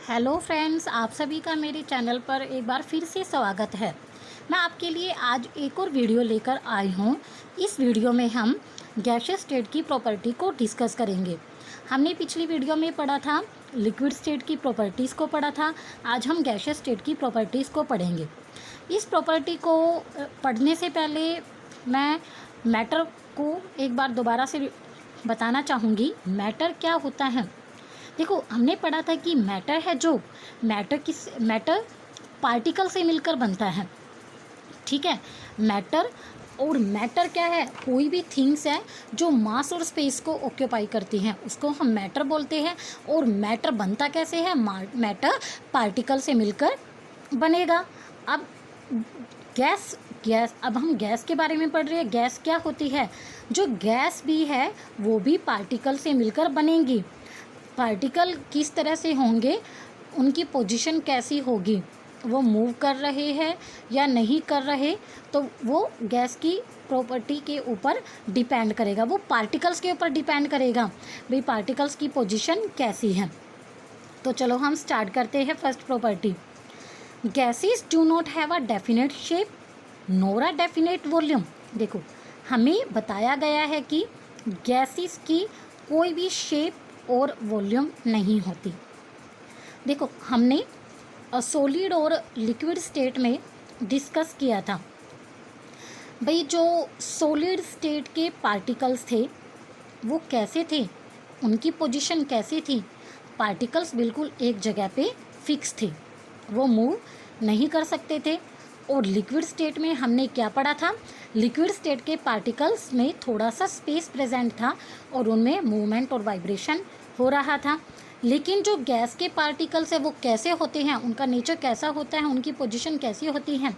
Hello friends, आप सभी का मेरे चैनल पर एक बार फिर से स्वागत है। मैं आपके लिए आज एक और वीडियो लेकर आई हूँ। इस वीडियो में हम गैसियस स्टेट की प्रॉपर्टी को डिस्कस करेंगे। हमने पिछली वीडियो में पढ़ा था लिक्विड स्टेट की प्रॉपर्टीज़ को पढ़ा था। आज हम गैसियस स्टेट की प्रॉपर्टीज़ को पढ़ेंगे। इस प्रॉपर्टी को पढ़ने से पहले मैं मैटर को एक बार दोबारा से बताना चाहूँगी। मैटर क्या होता है? देखो, हमने पढ़ा था कि मैटर है जो मैटर पार्टिकल से मिलकर बनता है। ठीक है, मैटर क्या है? कोई भी थिंग्स है जो मास और स्पेस को ऑक्यूपाई करती हैं, उसको हम मैटर बोलते हैं। और मैटर बनता कैसे है? मैटर पार्टिकल से मिलकर बनेगा। अब गैस अब हम गैस के बारे में पढ़ रहे हैं। गैस क्या होती है? जो गैस भी है वो भी पार्टिकल से मिलकर बनेंगी। पार्टिकल किस तरह से होंगे, उनकी पोजीशन कैसी होगी, वो मूव कर रहे हैं या नहीं कर रहे, तो वो गैस की प्रॉपर्टी के ऊपर डिपेंड करेगा। वो पार्टिकल्स के ऊपर डिपेंड करेगा भाई पार्टिकल्स की पोजीशन कैसी है। तो चलो हम स्टार्ट करते हैं first property. Gases do not have a definite shape NOR a definite volume. देखो, हमें बताया गया है कि गैसेस की कोई भी शेप और वॉल्यूम नहीं होती। देखो, हमने सॉलिड और लिक्विड स्टेट में डिस्कस किया था भाई जो सॉलिड स्टेट के पार्टिकल्स थे वो कैसे थे, उनकी पोजीशन कैसी थी। पार्टिकल्स बिल्कुल एक जगह पे फिक्स थे, वो मूव नहीं कर सकते थे। और लिक्विड स्टेट में हमने क्या पढ़ा था? लिक्विड स्टेट के पार्टिकल्स में थोड़ा सा स्पेस प्रेजेंट था और उनमें मूवमेंट और वाइब्रेशन हो रहा था। लेकिन जो गैस के पार्टिकल्स है वो कैसे होते हैं, उनका नेचर कैसा होता है, उनकी पोजीशन कैसी होती है?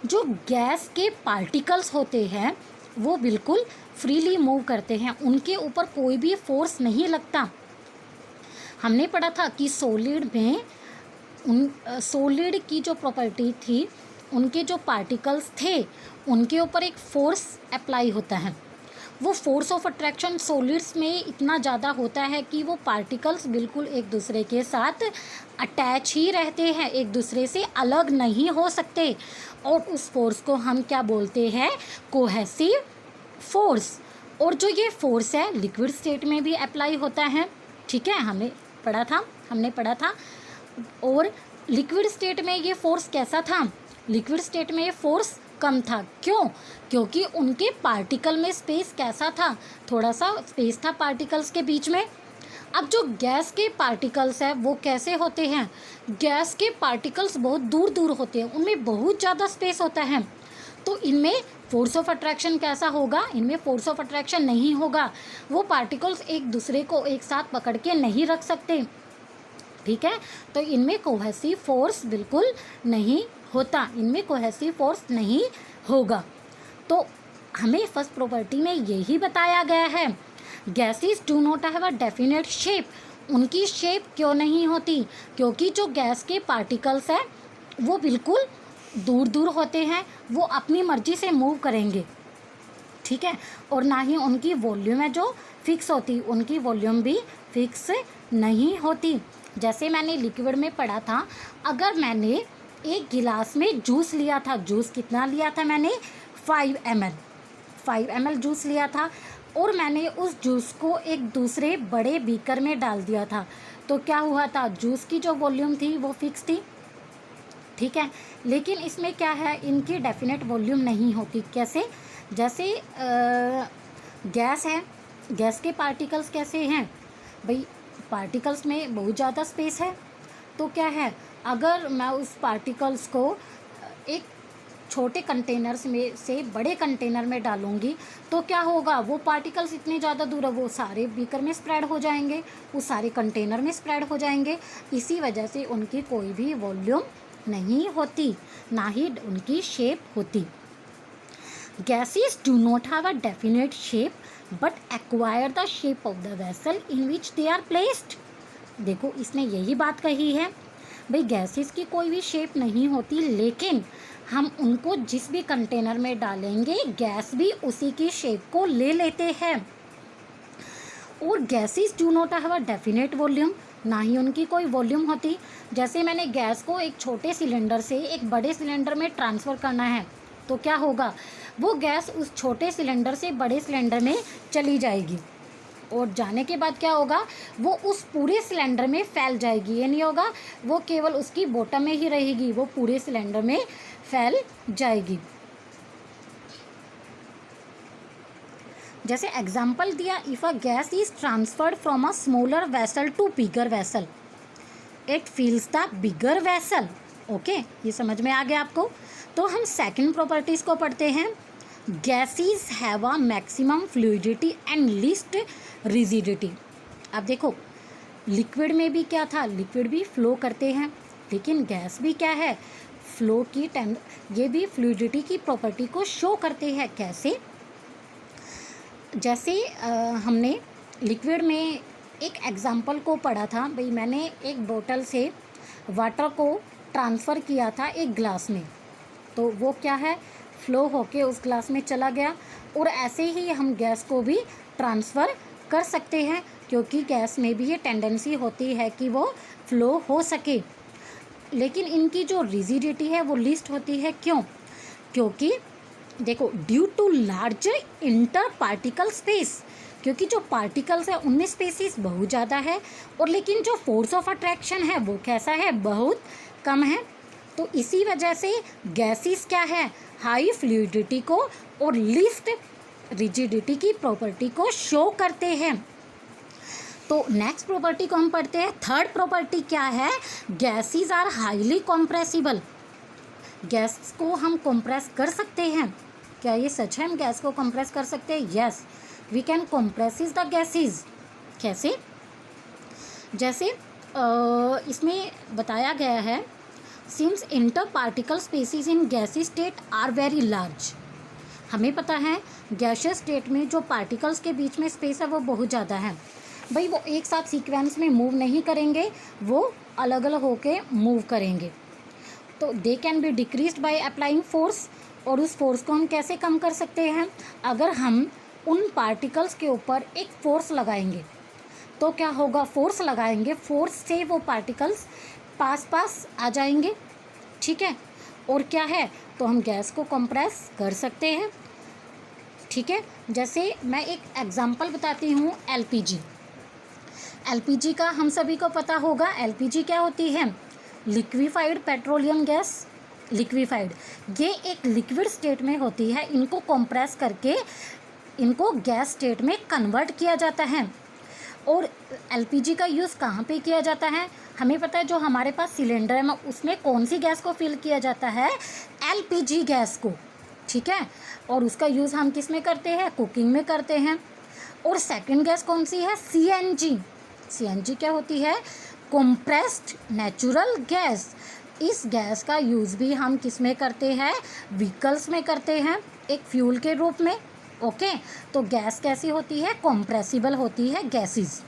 जो गैस के पार्टिकल्स होते हैं वो बिल्कुल फ्रीली मूव करते हैं, उनके ऊपर कोई भी फोर्स नहीं लगता। हमने पढ़ा था कि सॉलिड की जो प्रॉपर्टी थी, उनके जो पार्टिकल्स थे उनके ऊपर एक फोर्स अप्लाई होता है। वो फोर्स ऑफ अट्रैक्शन सॉलिड्स में इतना ज़्यादा होता है कि वो पार्टिकल्स बिल्कुल एक दूसरे के साथ अटैच ही रहते हैं, एक दूसरे से अलग नहीं हो सकते। और उस फोर्स को हम क्या बोलते हैं? Cohesive force. और जो ये फोर्स है लिक्विड स्टेट में भी अप्लाई होता है। ठीक है, हमने पढ़ा था। और लिक्विड स्टेट में ये फोर्स कैसा था? लिक्विड स्टेट में ये फोर्स कम था। क्यों? क्योंकि उनके पार्टिकल में स्पेस कैसा था? थोड़ा सा स्पेस था पार्टिकल्स के बीच में। अब जो गैस के पार्टिकल्स है वो कैसे होते हैं? गैस के पार्टिकल्स बहुत दूर दूर होते हैं, उनमें बहुत ज़्यादा स्पेस होता है। तो इनमें फोर्स ऑफ अट्रैक्शन कैसा होगा? इनमें फोर्स ऑफ अट्रैक्शन नहीं होगा। वो पार्टिकल्स एक दूसरे को एक साथ पकड़ के नहीं रख सकते। ठीक है, तो इनमें कोहेसिव फोर्स बिल्कुल नहीं होता, इनमें कोहेसिव फोर्स नहीं होगा। तो हमें फर्स्ट प्रॉपर्टी में यही बताया गया है, gases do not have a definite shape. उनकी शेप क्यों नहीं होती? क्योंकि जो गैस के पार्टिकल्स हैं वो बिल्कुल दूर दूर होते हैं, वो अपनी मर्जी से मूव करेंगे। ठीक है, और ना ही उनकी वॉल्यूम है जो फिक्स होती, उनकी वॉल्यूम भी फिक्स नहीं होती। जैसे मैंने लिक्विड में पढ़ा था, अगर मैंने एक गिलास में जूस लिया था, जूस कितना लिया था मैंने? 5 ml जूस लिया था, और मैंने उस जूस को एक दूसरे बड़े बीकर में डाल दिया था, तो क्या हुआ था? जूस की जो वॉल्यूम थी वो फिक्स थी। ठीक है, लेकिन इसमें क्या है, इनकी डेफिनेट वॉल्यूम नहीं होती। कैसे? जैसे गैस है, गैस के पार्टिकल्स कैसे हैं भाई? पार्टिकल्स में बहुत ज़्यादा स्पेस है, तो क्या है, अगर मैं उस पार्टिकल्स को एक छोटे कंटेनर्स में से बड़े कंटेनर में डालूंगी तो क्या होगा? वो पार्टिकल्स इतने ज़्यादा दूर है, वो सारे बीकर में स्प्रेड हो जाएंगे, वो सारे कंटेनर में स्प्रेड हो जाएंगे। इसी वजह से उनकी कोई भी वॉल्यूम नहीं होती, ना ही उनकी शेप होती। Gases do not have a definite shape but acquire the shape of the vessel in which they are placed. देखो, इसने यही बात कही है भाई, गैसेस की कोई भी शेप नहीं होती, लेकिन हम उनको जिस भी कंटेनर में डालेंगे गैस भी उसी की शेप को ले लेते हैं। और gases do not have a definite volume, ना ही उनकी कोई वॉल्यूम होती। जैसे मैंने गैस को एक छोटे सिलेंडर से एक बड़े सिलेंडर में ट्रांसफ़र करना है, तो क्या होगा, वो गैस उस छोटे सिलेंडर से बड़े सिलेंडर में चली जाएगी, और जाने के बाद क्या होगा, वो उस पूरे सिलेंडर में फैल जाएगी। ये नहीं होगा वो केवल उसकी बॉटम में ही रहेगी, वो पूरे सिलेंडर में फैल जाएगी। जैसे एग्जाम्पल दिया, if a gas is transferred from a smaller vessel to bigger vessel, it fills the bigger vessel. Okay, ये समझ में आ गया आपको। तो हम सेकंड प्रॉपर्टीज़ को पढ़ते हैं। Gases have a maximum fluidity and least rigidity. अब देखो, लिक्विड में भी क्या था, लिक्विड भी फ्लो करते हैं, लेकिन गैस भी क्या है, फ्लो की ये भी फ्लूइडिटी की प्रॉपर्टी को शो करते हैं। कैसे? जैसे हमने लिक्विड में एक एग्जाम्पल को पढ़ा था भाई, मैंने एक बोतल से वाटर को ट्रांसफ़र किया था एक ग्लास में, तो वो क्या है, फ्लो होके उस ग्लास में चला गया। और ऐसे ही हम गैस को भी ट्रांसफ़र कर सकते हैं, क्योंकि गैस में भी ये टेंडेंसी होती है कि वो फ्लो हो सके, लेकिन इनकी जो रिजिडिटी है वो लीस्ट होती है। क्यों? क्योंकि देखो, due to large inter particle space, क्योंकि जो पार्टिकल्स है उनमें स्पेसिस बहुत ज़्यादा है, और लेकिन जो फोर्स ऑफ अट्रैक्शन है वो कैसा है, बहुत कम है। तो इसी वजह से गैसेस क्या है, हाई फ्लूइडिटी को और लीस्ट रिजिडिटी की प्रॉपर्टी को शो करते हैं। तो नेक्स्ट प्रॉपर्टी को हम पढ़ते हैं। थर्ड प्रॉपर्टी क्या है, gases are highly compressible. Gas को हम कंप्रेस कर सकते हैं। क्या ये सच है, हम गैस को कंप्रेस कर सकते हैं? Yes, we can compress the gases. कैसे? जैसे इसमें बताया गया है, since inter particle spaces in gaseous state are very large. हमें पता है गैसियस स्टेट में जो पार्टिकल्स के बीच में स्पेस है वो बहुत ज़्यादा है भाई, वो एक साथ सीक्वेंस में मूव नहीं करेंगे, वो अलग अलग होके मूव करेंगे। तो they can be decreased by applying force, और उस फोर्स को हम कैसे कम कर सकते हैं, अगर हम उन पार्टिकल्स के ऊपर एक फोर्स लगाएंगे। तो क्या होगा, फोर्स लगाएंगे, फोर्स से वो पार्टिकल्स पास पास आ जाएंगे, ठीक है। और क्या है, तो हम गैस को कंप्रेस कर सकते हैं, ठीक है। जैसे मैं एक एग्जांपल बताती हूँ, एलपीजी। एलपीजी का हम सभी को पता होगा, एलपीजी क्या होती है, लिक्विफाइड पेट्रोलियम गैस। लिक्विफाइड, ये एक लिक्विड स्टेट में होती है, इनको कंप्रेस करके इनको गैस स्टेट में कन्वर्ट किया जाता है। और एलपीजी का यूज़ कहाँ पे किया जाता है, हमें पता है, जो हमारे पास सिलेंडर है उसमें कौन सी गैस को फिल किया जाता है, एलपीजी गैस को, ठीक है। और उसका यूज़ हम किस में करते हैं, कुकिंग में करते हैं। और सेकंड गैस कौन सी है, सीएनजी। सीएनजी क्या होती है, कंप्रेस्ड नेचुरल गैस। इस गैस का यूज़ भी हम किस में करते हैं, व्हीकल्स में करते हैं, एक फ्यूल के रूप में। ओके, तो गैस कैसी होती है, कंप्रेसिबल होती है गैसेस।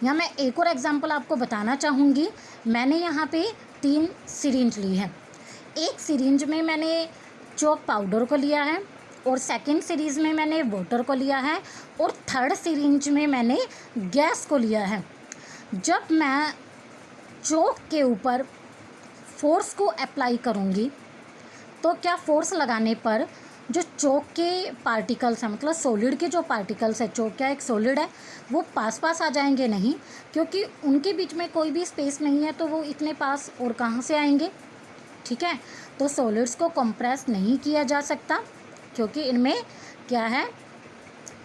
यहाँ मैं एक और एग्जांपल आपको बताना चाहूँगी। मैंने यहाँ पे 3 सिरिंज ली है। एक सिरिंज में मैंने चॉक पाउडर को लिया है, और सेकंड सिरीज में मैंने वाटर को लिया है, और थर्ड सिरिंज में मैंने गैस को लिया है। जब मैं चॉक के ऊपर फोर्स को अप्लाई करूँगी, तो क्या फोर्स लगाने पर जो चॉक के पार्टिकल्स हैं, मतलब सॉलिड के जो पार्टिकल्स है, चॉक क्या एक सॉलिड है, वो पास पास आ जाएंगे? नहीं, क्योंकि उनके बीच में कोई भी स्पेस नहीं है, तो वो इतने पास और कहाँ से आएंगे, ठीक है। तो सॉलिड्स को कंप्रेस नहीं किया जा सकता, क्योंकि इनमें क्या है,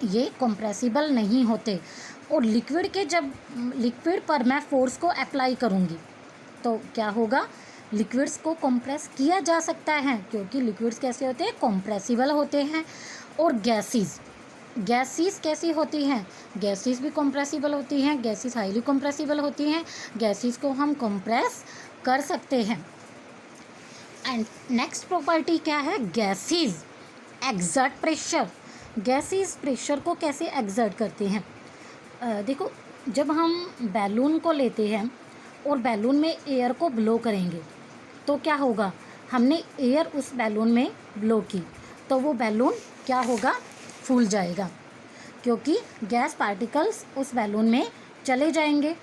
ये कंप्रेसिबल नहीं होते। और लिक्विड पर मैं फोर्स को अप्लाई करूँगी, तो क्या होगा, लिक्विड्स को कंप्रेस किया जा सकता है, क्योंकि लिक्विड्स कैसे होते हैं, कंप्रेसिबल होते हैं। और गैसेस कैसी होती हैं, गैसेस भी कंप्रेसिबल होती हैं, गैसेस हाईली कंप्रेसिबल होती हैं, गैसेस को हम कंप्रेस कर सकते हैं। एंड नेक्स्ट प्रॉपर्टी क्या है, gases exert pressure. Gases pressure को कैसे एक्सर्ट करते हैं, देखो, जब हम बैलून को लेते हैं और बैलून में एयर को ब्लो करेंगे, तो क्या होगा, हमने एयर उस बैलून में ब्लो की, तो वो बैलून क्या होगा, फूल जाएगा, क्योंकि गैस पार्टिकल्स उस बैलून में चले जाएंगे।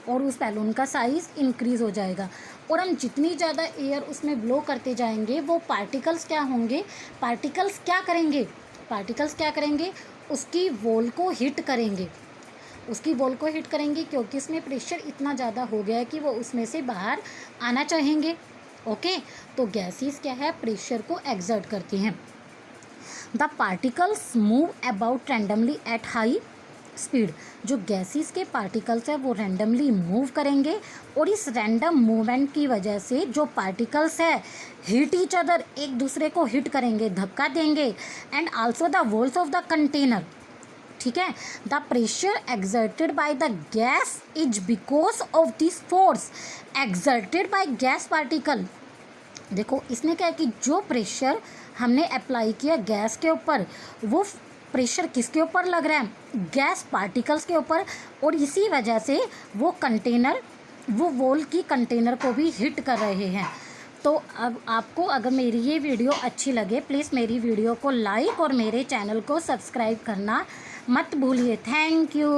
और उस बैलून का साइज़ इंक्रीज़ हो जाएगा। और हम जितनी ज़्यादा एयर उसमें ब्लो करते जाएंगे, वो पार्टिकल्स क्या होंगे, पार्टिकल्स क्या करेंगे, उसकी वॉल को हिट करेंगे, क्योंकि इसमें प्रेशर इतना ज़्यादा हो गया है कि वो उसमें से बाहर आना चाहेंगे। ओके, तो गैसेस क्या है, प्रेशर को एक्सर्ट करती हैं। The particles move about randomly at high speed. जो गैसेस के पार्टिकल्स है वो रैंडमली मूव करेंगे, और इस रैंडम मूवमेंट की वजह से जो पार्टिकल्स है हिट ईच अदर, एक दूसरे को हिट करेंगे, धक्का देंगे, and also the walls of the container. ठीक है, the pressure exerted by the gas is because of this force exerted by gas particle. देखो इसने क्या है कि जो प्रेशर हमने अप्लाई किया गैस के ऊपर, वो प्रेशर किसके ऊपर लग रहा है, गैस पार्टिकल्स के ऊपर, और इसी वजह से वो कंटेनर, वो वॉल की कंटेनर को भी हिट कर रहे हैं। तो अब आपको अगर मेरी ये वीडियो अच्छी लगे, प्लीज़ मेरी वीडियो को लाइक और मेरे चैनल को सब्सक्राइब करना मत भूलिए। Thank you.